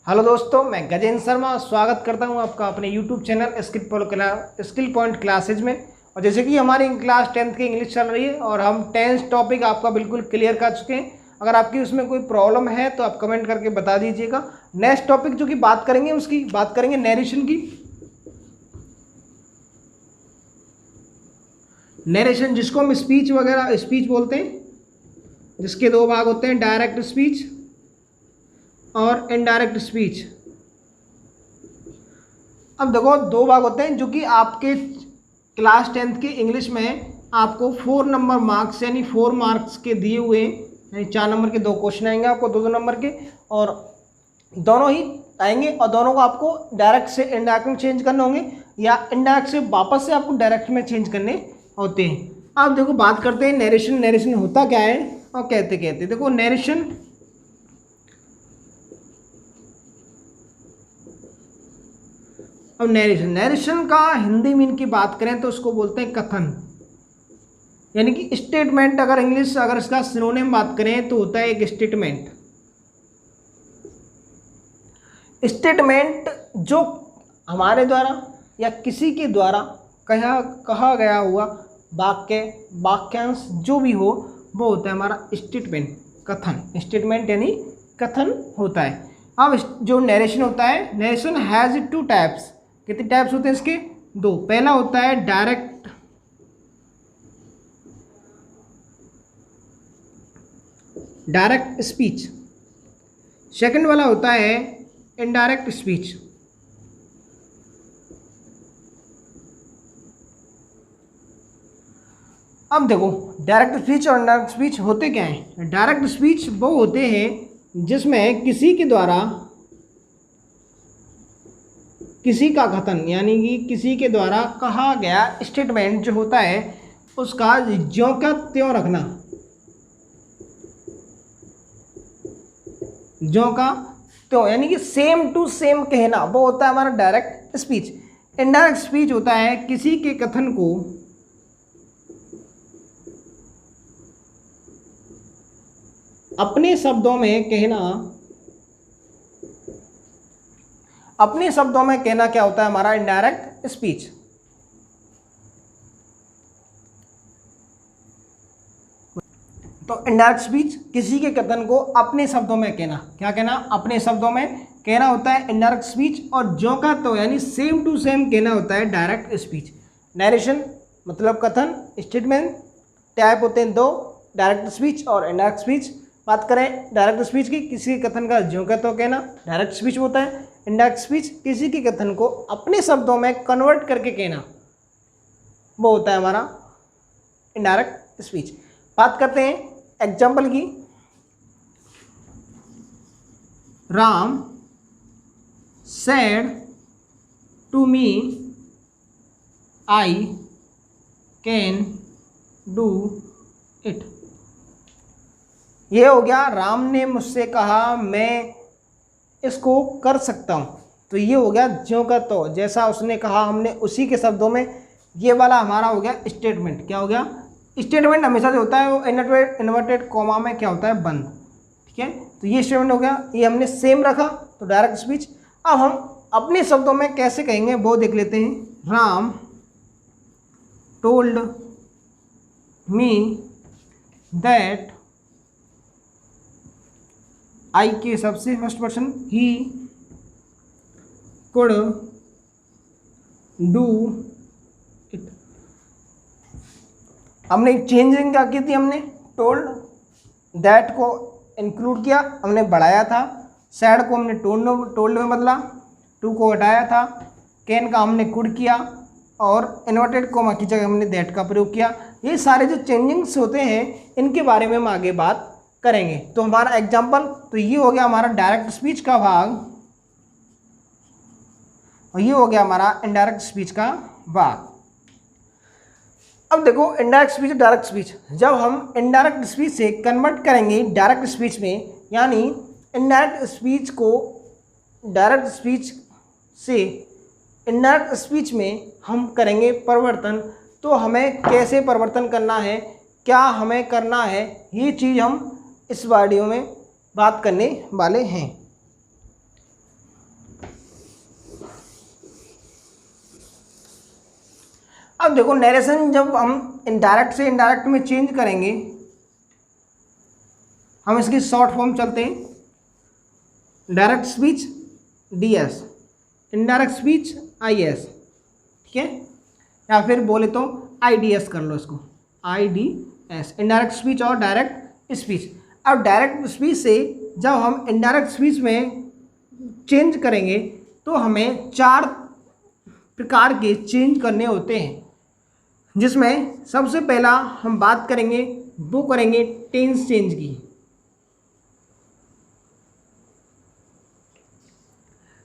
Hello दोस्तों, मैं गजेंद्र शर्मा स्वागत करता हूं आपका अपने YouTube channel skill point classes में। और जैसे कि हमारी क्लास 10th की इंग्लिश चल रही है और हम 10th टॉपिक आपका बिल्कुल क्लियर कर चुके हैं। अगर आपकी उसमें कोई प्रॉब्लम है तो आप कमेंट करके बता दीजिएगा। नेक्स्ट टॉपिक जो कि बात करेंगे उसकी बात करेंगे नरेशन की। नरेशन जिसको हम स्पीच वगैरह स्पीच बोलते हैं, जिसके दो भाग होते हैं, डायरेक्ट स्पीच और इनडायरेक्ट स्पीच। अब देखो, दो भाग होते हैं जो कि आपके क्लास 10th की इंग्लिश में आपको 4 नंबर मार्क्स यानी 4 मार्क्स के दिए हुए हैं। यानी 4 नंबर के 2 क्वेश्चन आएंगे आपको, 2 नंबर के, और दोनों ही आएंगे और दोनों को आपको डायरेक्ट से इनडायरेक्ट में चेंज करने होंगे या इनडायरेक्ट से वापस से आपको डायरेक्ट में चेंज करने होते हैं। अब देखो, बात करते हैं नरेशन। नरेशन होता क्या है और कहते देखो, नरेशन अब नरेशन का हिंदी मीन की बात करें तो उसको बोलते हैं कथन, यानी कि स्टेटमेंट। अगर इसका सिनोनिम बात करें तो होता है एक स्टेटमेंट। स्टेटमेंट जो हमारे द्वारा या किसी के द्वारा कहा गया हुआ वाक्यांश जो भी हो, वो होता है हमारा स्टेटमेंट, कथन। स्टेटमेंट यानी कथन होता है। अब जो नरेशन होता है, नरेशन हैज़ 2 टाइप्स। कितने टाइप्स होते हैं इसके? 2। पहला होता है डायरेक्ट स्पीच। सेकंड वाला होता है इनडायरेक्ट स्पीच। अब देखो, डायरेक्ट स्पीच और इनडायरेक्ट स्पीच होते क्या हैं? डायरेक्ट स्पीच वो होते हैं जिसमें किसी के द्वारा किसी का कथन, यानी कि किसी के द्वारा कहा गया स्टेटमेंट जो होता है उसका ज्यों का त्यों रखना, ज्यों का त्यों, यानी कि सेम टू सेम कहना, वो होता है हमारा डायरेक्ट स्पीच। इनडायरेक्ट स्पीच होता है किसी के कथन को अपने शब्दों में कहना। अपने शब्दों में कहना क्या होता है हमारा इनडायरेक्ट स्पीच। तो इनडायरेक्ट स्पीच किसी के कथन को अपने शब्दों में कहना, क्या कहना? अपने शब्दों में कहना होता है इनडायरेक्ट स्पीच। और जो का तो यानी सेम टू सेम कहना होता है डायरेक्ट स्पीच। नरेशन मतलब कथन, स्टेटमेंट टाइप होते हैं 2, डायरेक्ट स्पीच और इनडायरेक्ट स्पीच। बात करें डायरेक्ट स्पीच की, किसी के कथन का ज्यों का तो कहना डायरेक्ट स्पीच होता है। इनडायरेक्ट स्पीच किसी के कथन को अपने शब्दों में कन्वर्ट करके कहना, वो होता है हमारा इनडायरेक्ट स्पीच। बात करते हैं एग्जाम्पल की। Ram said to me I can do it. ये हो गया, राम ने मुझसे कहा मैं इसको कर सकता हूँ। तो ये हो गया ज्यों का तो, जैसा उसने कहा हमने उसी के शब्दों में। ये वाला हमारा हो गया स्टेटमेंट। क्या हो गया? स्टेटमेंट हमेशा जो होता है वो इन्वर्टेड कॉमा में क्या होता है? बंद। ठीक है, तो ये स्टेटमेंट हो गया, ये हमने सेम रखा तो डायरेक्ट स्पीच। अब हम अपने शब्दों में कैसे कहेंगे वो देख लेते हैं। राम टोल्ड मी दैट, आई के सबसे first person, he could do it. हमने चेंजिंग क्या की थी? हमने टोल्ड, दैट को इंक्लूड किया, हमने बढ़ाया था। सैड को हमने टोल्ड में बदला, टू को हटाया था। कैन का हमने कुड किया और इन्वर्टेड कोमा की जगह हमने दैट का प्रयोग किया। ये सारे जो चेंजिंग्स होते हैं इनके बारे में हम आगे बात करेंगे। तो हमारा एग्जाम्पल तो ये हो गया हमारा डायरेक्ट स्पीच का भाग, और ये हो गया हमारा इनडायरेक्ट स्पीच का भाग। अब देखो, इनडायरेक्ट स्पीच और डायरेक्ट स्पीच, जब हम इनडायरेक्ट स्पीच से कन्वर्ट करेंगे डायरेक्ट स्पीच में, यानी इनडायरेक्ट स्पीच को डायरेक्ट स्पीच से इनडायरेक्ट स्पीच में हम करेंगे परिवर्तन, तो हमें कैसे परिवर्तन करना है, क्या हमें करना है, ये चीज़ हम इस वीडियो में बात करने वाले हैं। अब देखो नरेशन जब हम इनडायरेक्ट से इनडायरेक्ट में चेंज करेंगे, हम इसकी शॉर्ट फॉर्म चलते हैं। Direct speech DS, indirect speech IS, ठीक है, या फिर बोले तो IDS कर लो इसको, IDS, इनडायरेक्ट स्पीच और डायरेक्ट स्पीच। अब डायरेक्ट स्पीच से जब हम इनडायरेक्ट स्पीच में चेंज करेंगे तो हमें 4 प्रकार के चेंज करने होते हैं, जिसमें सबसे पहला हम बात करेंगे, वो करेंगे टेंस चेंज की।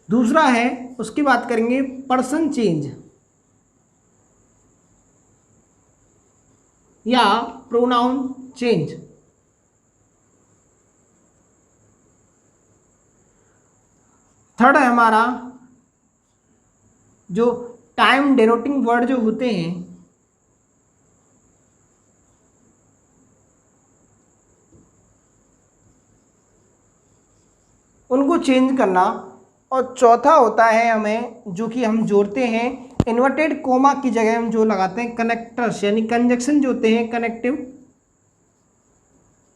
दूसरा है, उसकी बात करेंगे पर्सन चेंज या प्रोनाउन चेंज। थर्ड है हमारा जो टाइम डिनोटिंग वर्ड जो होते हैं, उनको चेंज करना। और चौथा होता है हमें, जो कि हम जोड़ते हैं इन्वर्टेड कोमा की जगह हम जो लगाते हैं कनेक्टर्स, यानी कंजक्शन जो होते हैं कनेक्टिव,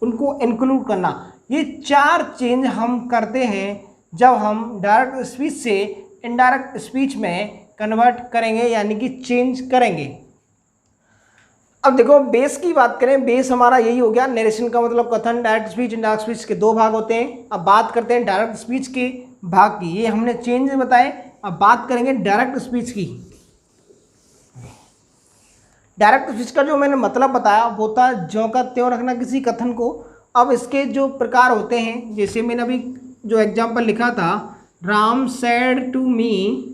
उनको इंक्लूड करना। ये 4 चेंज हम करते हैं जब हम डायरेक्ट स्पीच से इनडायरेक्ट स्पीच में कन्वर्ट करेंगे, यानी कि चेंज करेंगे। अब देखो बेस की बात करें, बेस हमारा यही हो गया, नरेशन का मतलब कथन। डायरेक्ट स्पीच इनडायरेक्ट स्पीच के 2 भाग होते हैं। अब बात करते हैं डायरेक्ट स्पीच के भाग की, ये हमने चेंज बताए। अब बात करेंगे डायरेक्ट स्पीच की। डायरेक्ट स्पीच का जो मैंने मतलब बताया वो था ज्यों का त्यों रखना किसी कथन को। अब इसके जो प्रकार होते हैं, जैसे मैंने अभी जो एग्जाम्पल लिखा था, Ram said to me,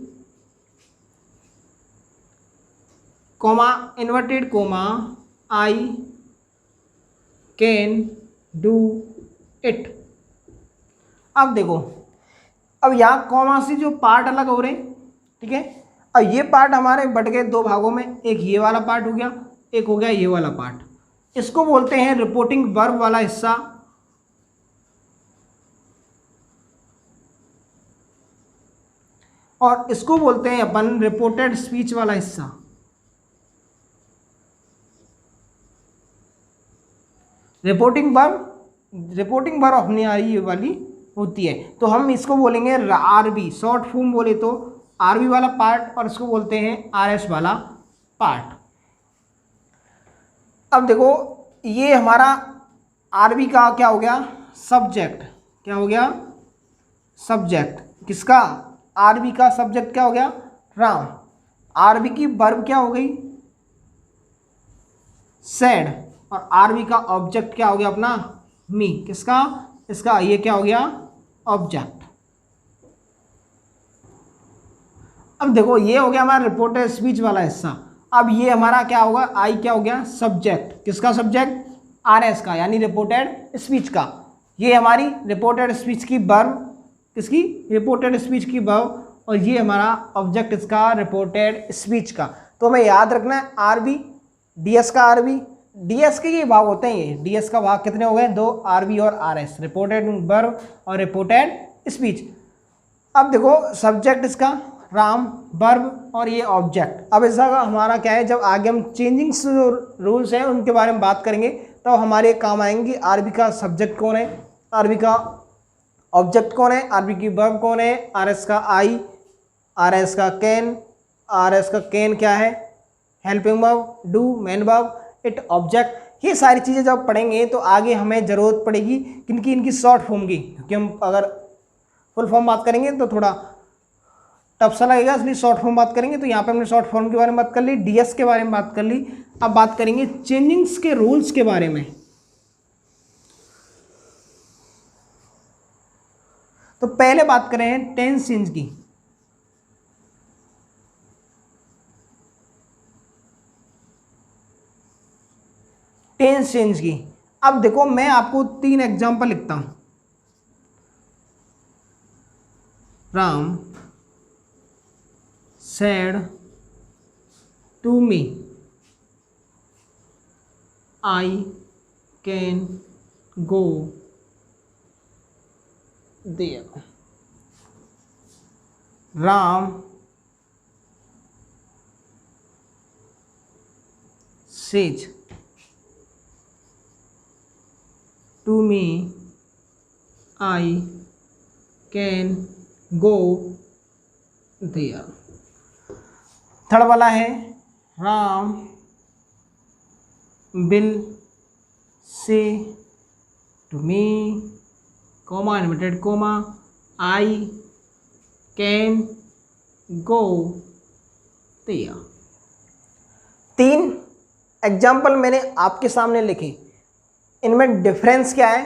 comma inverted comma, I can do it. अब देखो, अब यहाँ कॉमा से जो पार्ट अलग हो रहे हैं, ठीक है। अब ये पार्ट हमारे बट गए 2 भागों में, एक ये वाला पार्ट हो गया, एक हो गया ये वाला पार्ट। इसको बोलते हैं रिपोर्टिंग वर्ब वाला हिस्सा, और इसको बोलते हैं अपन रिपोर्टेड स्पीच वाला हिस्सा। रिपोर्टिंग वर्ब अपनी ये वाली होती है, तो हम इसको बोलेंगे RB, शॉर्ट फॉर्म बोले तो RB वाला पार्ट, और इसको बोलते हैं RS वाला पार्ट। अब देखो ये हमारा RB का क्या हो गया, सब्जेक्ट। क्या हो गया, सब्जेक्ट। किसका, RB का सब्जेक्ट क्या हो गया, राम। RB की वर्ब क्या हो गई, सैड, और RB का ऑब्जेक्ट क्या हो गया अपना, मी। किसका, इसका ये क्या हो गया, ऑब्जेक्ट। अब देखो ये हो गया हमारा रिपोर्टेड स्पीच वाला हिस्सा। अब ये हमारा क्या होगा, आई क्या हो गया, सब्जेक्ट। किसका सब्जेक्ट, RS का, यानी रिपोर्टेड स्पीच का। ये हमारी रिपोर्टेड स्पीच की वर्ब, किसकी, रिपोर्टेड स्पीच की वर्ब, और ये हमारा ऑब्जेक्ट इसका रिपोर्टेड स्पीच का। तो हमें याद रखना है RB, DS का RB, DS के ये भाग होते हैं। ये DS का भाग कितने हो गए, 2, RB और RS, रिपोर्टेड वर्ब और रिपोर्टेड स्पीच। अब देखो सब्जेक्ट इसका राम, वर्ब और ये ऑब्जेक्ट। अब इसका हमारा क्या है, जब आगे हम चेंजिंग रूल्स हैं उनके बारे में बात करेंगे तो हमारे काम आएंगे। RB का सब्जेक्ट कौन है, RB का ऑब्जेक्ट कौन है, RB की वर्ब कौन है, RS का आई, RS का कैन, RS का कैन क्या है, helping verb, do main verb, it object. ये सारी चीज़ें जब पढ़ेंगे तो आगे हमें ज़रूरत पड़ेगी किनकी, इनकी शॉर्ट फॉर्म की, क्योंकि हम अगर फुल फॉर्म बात करेंगे तो थोड़ा टफ सा लगेगा, इसलिए शॉर्ट फॉर्म बात करेंगे। तो यहाँ पे हमने शॉर्ट फॉर्म के बारे में बात कर ली, DS के बारे में बात कर ली। अब बात करेंगे चेंजिंग्स के रूल्स के बारे में। तो पहले बात करें टेंस चेंज की। टेंस चेंज की, अब देखो मैं आपको 3 एग्जांपल लिखता हूं। Ram said to me, I can go there. Ram says to me I can go there. Third वाला है Ram will say to me comma inverted comma I can go there. 3 example मैंने आपके सामने लिखे। इनमें डिफरेंस क्या है?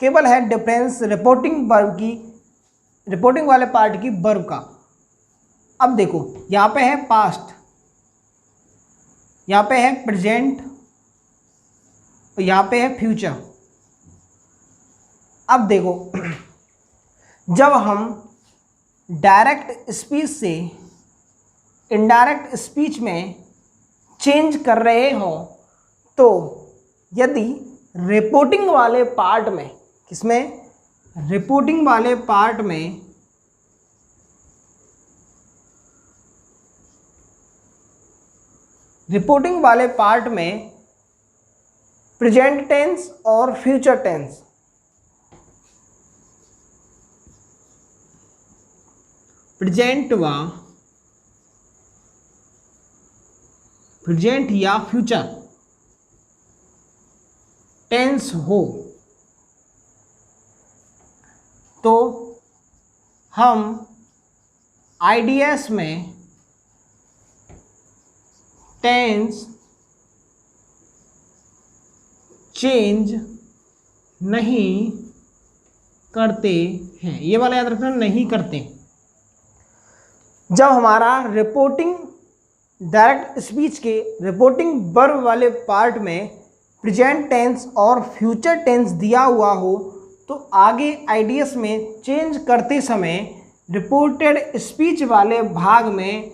केवल है डिफरेंस रिपोर्टिंग वर्ब की, रिपोर्टिंग वाले पार्ट की वर्ब का। अब देखो यहाँ पे है पास्ट, यहाँ पे है प्रेजेंट, और यहाँ पे है फ्यूचर। अब देखो जब हम डायरेक्ट स्पीच से इनडायरेक्ट स्पीच में चेंज कर रहे हो, तो यदि रिपोर्टिंग वाले पार्ट में, किसमें? रिपोर्टिंग वाले पार्ट में प्रेजेंट टेंस और फ्यूचर टेंस, प्रेजेंट या फ्यूचर टेंस हो, तो हम आईडीएस में टेंस चेंज नहीं करते हैं। ये वाला याद रखना, नहीं करते। जब हमारा रिपोर्टिंग डायरेक्ट स्पीच के रिपोर्टिंग वर्ब वाले पार्ट में प्रेजेंट टेंस और फ्यूचर टेंस दिया हुआ हो, तो आगे आईडीएस में चेंज करते समय रिपोर्टेड स्पीच वाले भाग में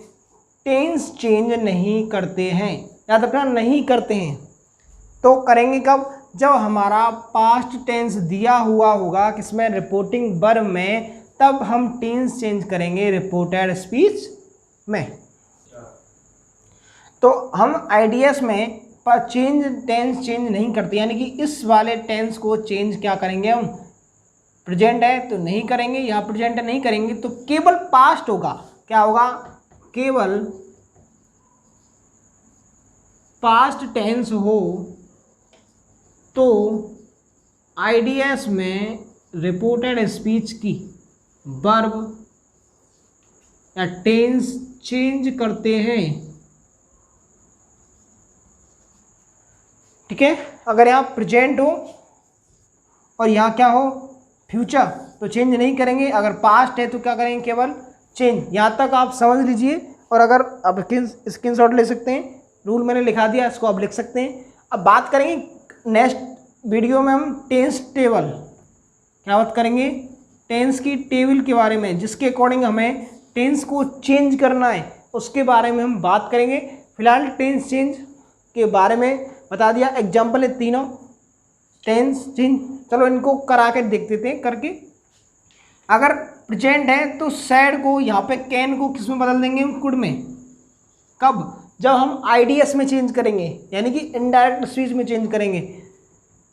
टेंस चेंज नहीं करते हैं। याद रखना, नहीं करते हैं। तो करेंगे कब? जब हमारा पास्ट टेंस दिया हुआ होगा किसमें? रिपोर्टिंग वर्ब में, तब हम टेंस चेंज करेंगे रिपोर्टेड स्पीच में। तो हम आईडीएस में टेंस चेंज नहीं करते, यानी कि इस वाले टेंस को चेंज क्या करेंगे हम? प्रेजेंट है तो नहीं करेंगे, या प्रेजेंट है नहीं करेंगे, तो केवल पास्ट होगा। क्या होगा? केवल पास्ट टेंस हो तो आईडीएस में रिपोर्टेड स्पीच की वर्ब या टेंस चेंज करते हैं। ठीक है? अगर यहाँ प्रेजेंट हो और यहाँ क्या हो? फ्यूचर, तो चेंज नहीं करेंगे। अगर पास्ट है तो क्या करेंगे? केवल चेंज। यहाँ तक आप समझ लीजिए, और अगर आप स्क्रीनशॉट ले सकते हैं, रूल मैंने लिखा दिया, इसको आप लिख सकते हैं। अब बात करेंगे नेक्स्ट वीडियो में हम टेंस टेबल, क्या बात करेंगे? टेंस की टेबल के बारे में, जिसके अकॉर्डिंग हमें टेंस को चेंज करना है, उसके बारे में हम बात करेंगे। फिलहाल टेंस चेंज के बारे में बता दिया, एग्जाम्पल है तीनों टेंस चेंज। चलो इनको करा के देख देते हैं करके। अगर प्रेजेंट है तो सैड को यहाँ पे कैन को किस में बदल देंगे? कुड में। कब? जब हम आईडीएस में चेंज करेंगे, यानी कि इनडायरेक्ट स्पीच में चेंज करेंगे।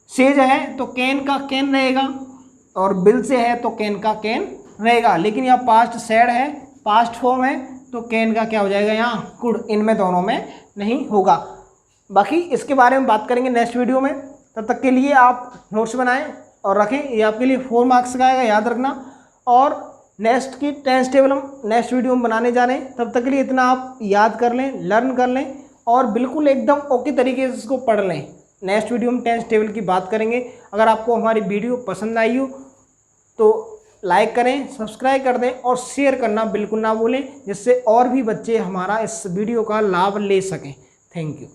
सेज है तो कैन का कैन रहेगा, और बिल से है तो कैन का कैन रहेगा। लेकिन यहाँ पास्ट सैड है, पास्ट फॉर्म है, तो कैन का क्या हो जाएगा? यहाँ कुड। इनमें दोनों में नहीं होगा। बाकी इसके बारे में बात करेंगे नेक्स्ट वीडियो में। तब तक के लिए आप नोट्स बनाएं और रखें, ये आपके लिए 4 मार्क्स का आएगा, याद रखना। और नेक्स्ट की टेंस टेबल हम नेक्स्ट वीडियो में बनाने जा रहे हैं। तब तक के लिए इतना आप याद कर लें, लर्न कर लें, और बिल्कुल एकदम ओके तरीके से इसको पढ़ लें। नेक्स्ट वीडियो में टेंस टेबल की बात करेंगे। अगर आपको हमारी वीडियो पसंद आई हो तो लाइक करें, सब्सक्राइब कर दें, और शेयर करना बिल्कुल ना भूलें, जिससे और भी बच्चे हमारा इस वीडियो का लाभ ले सकें। Thank you.